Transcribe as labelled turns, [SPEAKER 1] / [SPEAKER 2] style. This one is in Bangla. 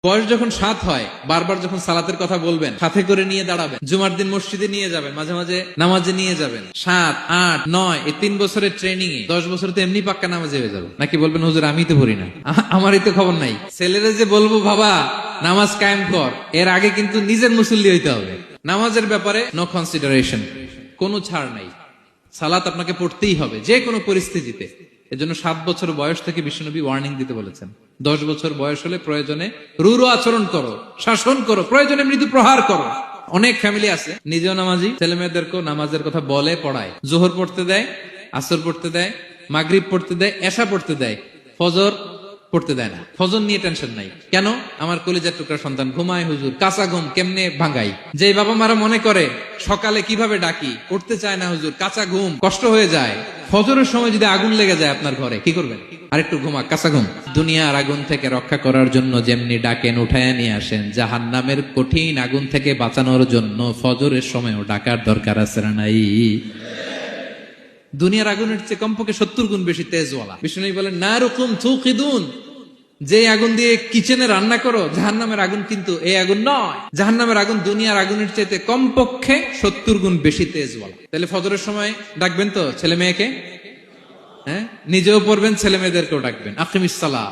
[SPEAKER 1] বয়স যখন 7 হয়, বারবার যখন সালাতের কথা বলবেন, সাথে করে নিয়ে দাঁড়াবেন, জুমার দিন মসজিদে নিয়ে যাবেন, মাঝে মাঝে নামাজে নিয়ে যাবেন। 7, 8, 9 এই 3 বছরের ট্রেনিং এ 10 বছর তো এমনি পাক্কা নামাজে হয়ে যাবে। নাকি বলবেন হুজুর আমি তো পড়ি না, আমারই তো খবর নাই। ছেলেরা যে বলবো বাবা নামাজ কায়েম কর, এর আগে কিন্তু নিজের মুসল্লি হইতে হবে। নামাজের ব্যাপারে নো কনসিডারেশন, কোনো ছাড় নাই। সালাত আপনাকে পড়তেই হবে যে কোনো পরিস্থিতিতে। এজন্য 7 বছর বয়স থেকে বিশ্বনবী ওয়ার্নিং দিতে বলেছেন। 10 বছর বয়স হলে প্রয়োজনে রূঢ় আচরণ করো, শাসন করো, প্রয়োজনে মৃদু প্রহার করো। অনেক ফ্যামিলি আছে নিজেও নামাজি, ছেলে মেয়েদেরকেও নামাজের কথা বলে পড়ায়। জোহর পড়তে দেয়, আসর পড়তে দেয়, মাগরিব পড়তে দেয়, এশা পড়তে দেয়, ফজর পড়তে দেয় না। ফজর নিয়ে টেনশন নাই। কেন? আমার কলিজার টুকরা সন্তান ঘুমায় হুজুর, কাঁচা ঘুম কেমনে ভাঙাই। যে বাবা মারা মনে করে সকালে কিভাবে ডাকি, উঠতে চায় না হুজুর, কাঁচা ঘুম কষ্ট হয়ে যায়। ফজরের সময় যদি আগুন লেগে যায় আপনার ঘরে, কি করবেন? আরেকটু ঘুমা, কাঁচা ঘুম। দুনিয়ার আগুন থেকে রক্ষা করার জন্য যেমনি ডাকেন, উঠায় নিয়ে আসেন, জাহান্নামের কঠিন আগুন থেকে বাঁচানোর জন্য ফজরের সময়ও ডাকার দরকার আছে না নাই? দুনিয়ার আগুনের চেয়ে কমপক্ষে 70 গুণ বেশি তেজওয়ালা। বিষ্ণু বলেন নারুকুম তুকিদুন, যে আগুন দিয়ে কিচেনে রান্না করো, জাহান্নামের আগুন কিন্তু এই আগুন নয়। জাহান্নামের আগুন দুনিয়ার আগুনের চাইতে কমপক্ষে 70 গুণ বেশি তেজওয়ালা। তাহলে ফজরের সময় ডাকবেন তো ছেলে মেয়েকে, হ্যাঁ, নিজেও পড়বেন, ছেলে মেয়েদেরকেও ডাকবেন। আকিমিস সালাহ।